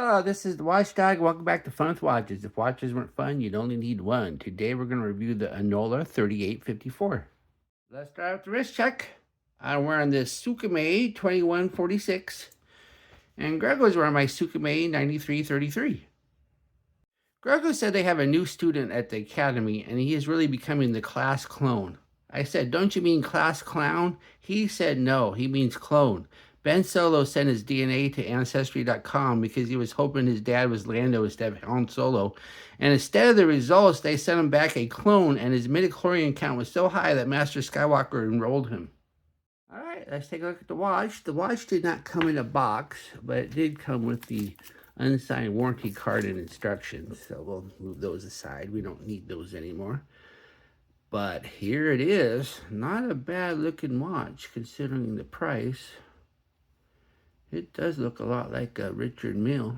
Hello, this is the Watchdog. Welcome back to Fun with Watches. If watches weren't fun, you'd only need one. Today we're going to review the Onola 3854. Let's start with the wrist check. I'm wearing this Sukume 2146, and Grego's wearing my Sukume 9333. Grego said they have a new student at the academy, and he is really becoming the class clone. I said, don't you mean class clown? He said no, he means clone. Ben Solo sent his DNA to Ancestry.com because he was hoping his dad was Lando instead of Han Solo. And instead of the results, they sent him back a clone, and his midichlorian count was so high that Master Skywalker enrolled him. All right, let's take a look at the watch. The watch did not come in a box, but it did come with the unsigned warranty card and instructions. So we'll move those aside. We don't need those anymore. But here it is. Not a bad looking watch considering the price. It does look a lot like a Richard Mille.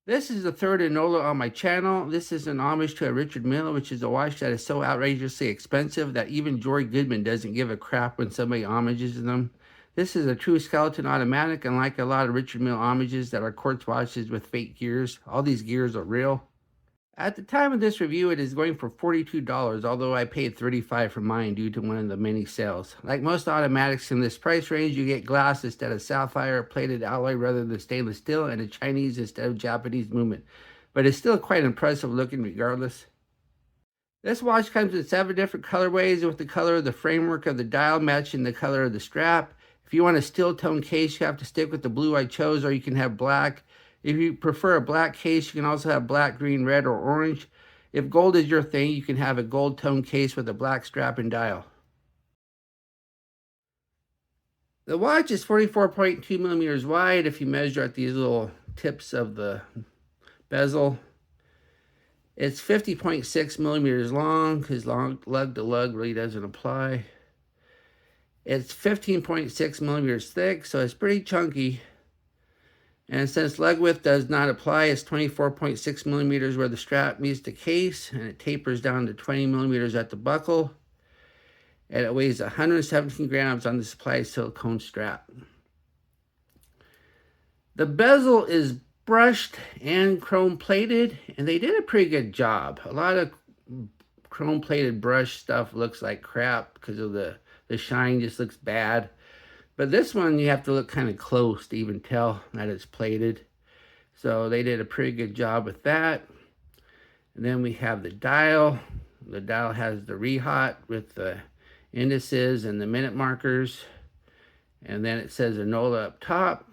This is the third Onola on my channel. This is an homage to a Richard Mille, which is a watch that is so outrageously expensive that even Jory Goodman doesn't give a crap when somebody homages them. This is a true skeleton automatic, and like a lot of Richard Mille homages that are quartz watches with fake gears, all these gears are real. At the time of this review, it is going for $42, although I paid $35 for mine due to one of the many sales. Like most automatics in this price range, you get glass instead of sapphire, plated alloy rather than stainless steel, and a Chinese instead of Japanese movement. But it's still quite impressive looking regardless. This watch comes in 7 different colorways with the color of the framework of the dial matching the color of the strap. If you want a steel tone case, you have to stick with the blue I chose, or you can have black. If you prefer a black case, you can also have black, green, red, or orange. If gold is your thing, you can have a gold tone case with a black strap and dial. The watch is 44.2 millimeters wide if you measure at these little tips of the bezel. It's 50.6 millimeters long because lug to lug really doesn't apply. It's 15.6 millimeters thick, so it's pretty chunky. And since leg width does not apply, it's 24.6 millimeters where the strap meets the case, and it tapers down to 20 millimeters at the buckle. And it weighs 117 grams on the supplied silicone strap. The bezel is brushed and chrome plated, and they did a pretty good job. A lot of chrome plated brush stuff looks like crap because of the shine just looks bad. But this one, you have to look kind of close to even tell that it's plated. So they did a pretty good job with that. And then we have the dial. The dial has the rehat with the indices and the minute markers. And then it says Onola up top.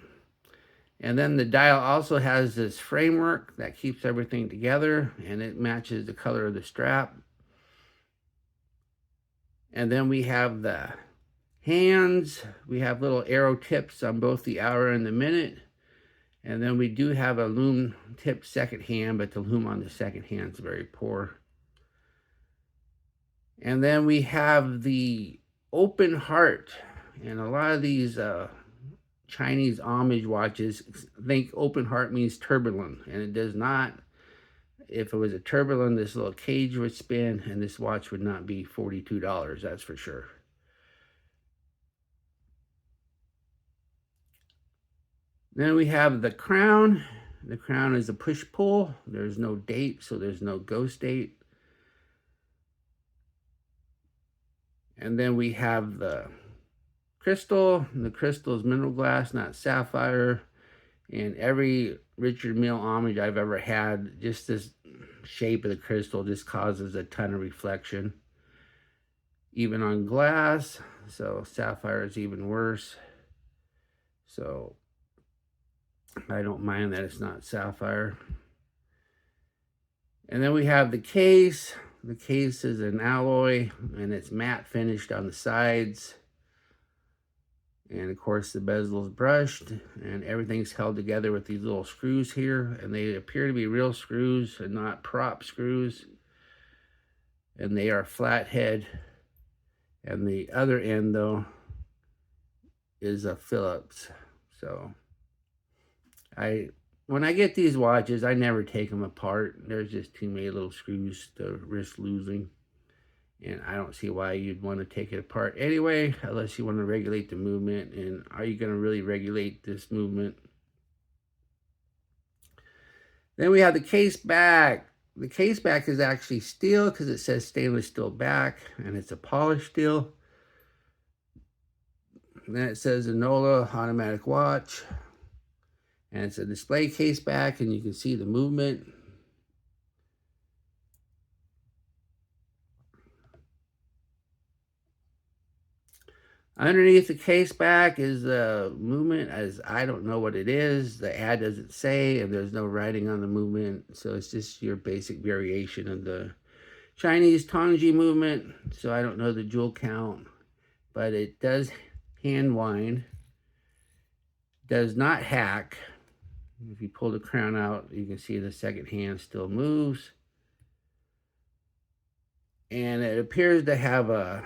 And then the dial also has this framework that keeps everything together, and it matches the color of the strap. And then we have the hands. We have little arrow tips on both the hour and the minute. And then we do have a lume tip second hand, but the lume on the second hand is very poor. And then we have the open heart. And a lot of these Chinese homage watches think open heart means turbulent, and it does not. If it was a turbulent, this little cage would spin, and this watch would not be $42, that's for sure. Then we have the crown. The crown is a push-pull. There's no date, so there's no ghost date. And then we have the crystal. The crystal is mineral glass, not sapphire. And every Richard Mille homage I've ever had, just this shape of the crystal just causes a ton of reflection. Even on glass, so sapphire is even worse. So I don't mind that it's not sapphire. And then we have the case. The case is an alloy, and it's matte finished on the sides. And of course the bezel is brushed, and everything's held together with these little screws here, and they appear to be real screws and not prop screws. And they are flathead. And the other end though is a Phillips. So when I get these watches, I never take them apart. There's just too many little screws to risk losing. And I don't see why you'd want to take it apart anyway, unless you want to regulate the movement. And are you going to really regulate this movement? Then we have the case back. The case back is actually steel because it says stainless steel back, and it's a polished steel. And then it says Onola automatic watch. And it's a display case back, and you can see the movement. Underneath the case back is the movement, as I don't know what it is. The ad doesn't say, and there's no writing on the movement. So it's just your basic variation of the Chinese Tongji movement. So I don't know the jewel count, but it does hand wind, does not hack. If you pull the crown out, you can see the second hand still moves. And it appears to have a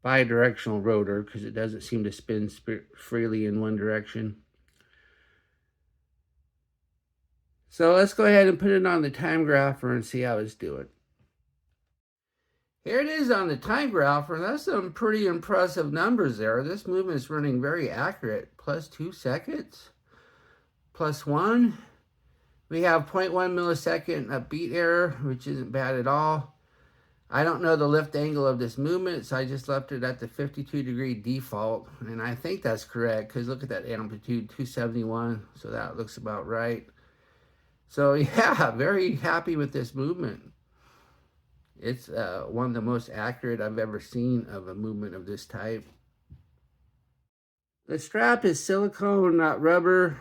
bi-directional rotor because it doesn't seem to spin freely in one direction. So let's go ahead and put it on the time grapher and see how it's doing. Here it is on the time grapher. That's some pretty impressive numbers there. This movement is running very accurate. +2 seconds, +1. We have 0.1 millisecond of beat error, which isn't bad at all. I don't know the lift angle of this movement, so I just left it at the 52-degree default. And I think that's correct, because look at that amplitude, 271. So that looks about right. So yeah, very happy with this movement. It's one of the most accurate I've ever seen of a movement of this type. The strap is silicone, not rubber.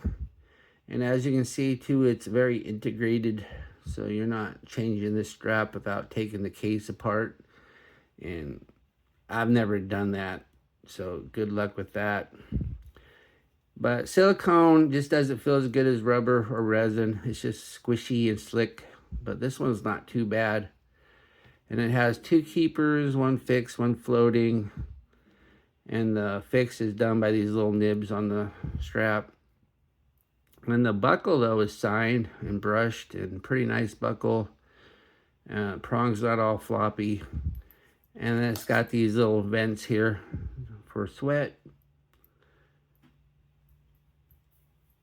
And as you can see too, it's very integrated. So you're not changing this strap without taking the case apart. And I've never done that. So good luck with that. But silicone just doesn't feel as good as rubber or resin. It's just squishy and slick. But this one's not too bad. And it has 2 keepers, 1 fixed, 1 floating. And the fix is done by these little nibs on the strap. And the buckle, though, is signed and brushed, and pretty nice buckle. Prong's not all floppy. And then it's got these little vents here for sweat.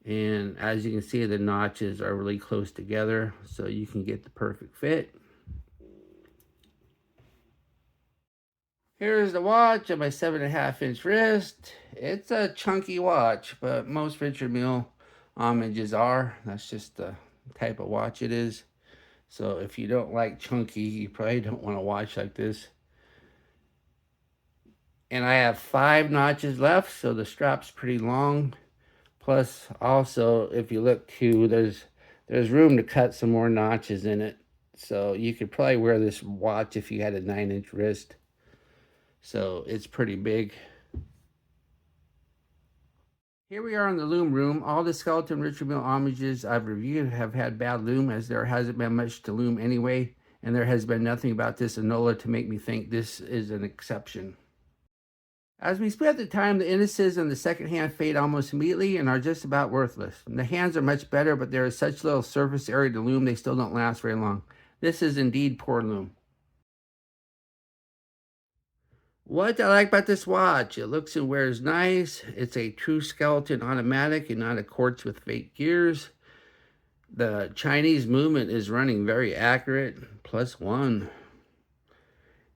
And as you can see, the notches are really close together, so you can get the perfect fit. Here's the watch on my 7.5-inch wrist. It's a chunky watch, but most Richard Mille homages are. That's just the type of watch it is. So if you don't like chunky, you probably don't want a watch like this. And I have 5 notches left, so the strap's pretty long. Plus, also, if you look too, there's room to cut some more notches in it. So you could probably wear this watch if you had a 9-inch wrist. So it's pretty big. Here we are in the loom room. All the skeleton Richard Mille homages I've reviewed have had bad loom, as there hasn't been much to loom anyway, and there has been nothing about this Onola to make me think this is an exception. As we split the time, the indices and the second hand fade almost immediately and are just about worthless. The hands are much better, but there is such little surface area to loom, they still don't last very long. This is indeed poor loom. What I like about this watch, it looks and wears nice. It's a true skeleton automatic and not a quartz with fake gears. The Chinese movement is running very accurate, +1.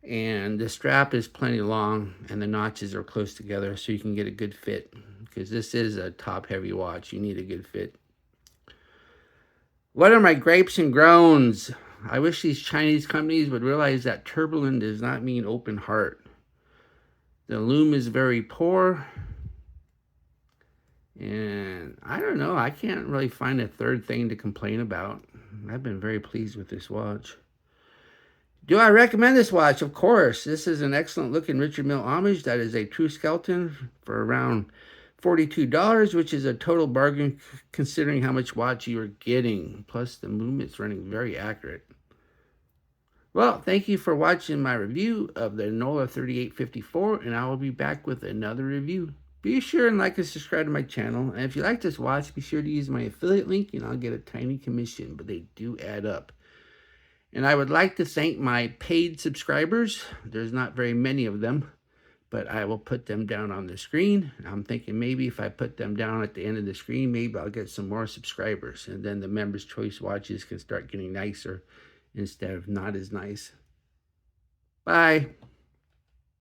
And the strap is plenty long and the notches are close together so you can get a good fit. Because this is a top heavy watch, you need a good fit. What are my grapes and groans? I wish these Chinese companies would realize that turbulent does not mean open heart. The loom is very poor. And I don't know, I can't really find a third thing to complain about. I've been very pleased with this watch. Do I recommend this watch? Of course. This is an excellent looking Richard Mille homage that is a true skeleton for around $42, which is a total bargain considering how much watch you are getting. Plus the movement's running very accurate. Well, thank you for watching my review of the Onola 3854, and I will be back with another review. Be sure and like and subscribe to my channel, and if you like this watch, be sure to use my affiliate link, and I'll get a tiny commission, but they do add up. And I would like to thank my paid subscribers. There's not very many of them, but I will put them down on the screen. I'm thinking maybe if I put them down at the end of the screen, maybe I'll get some more subscribers, and then the Members' Choice watches can start getting nicer instead of not as nice. Bye.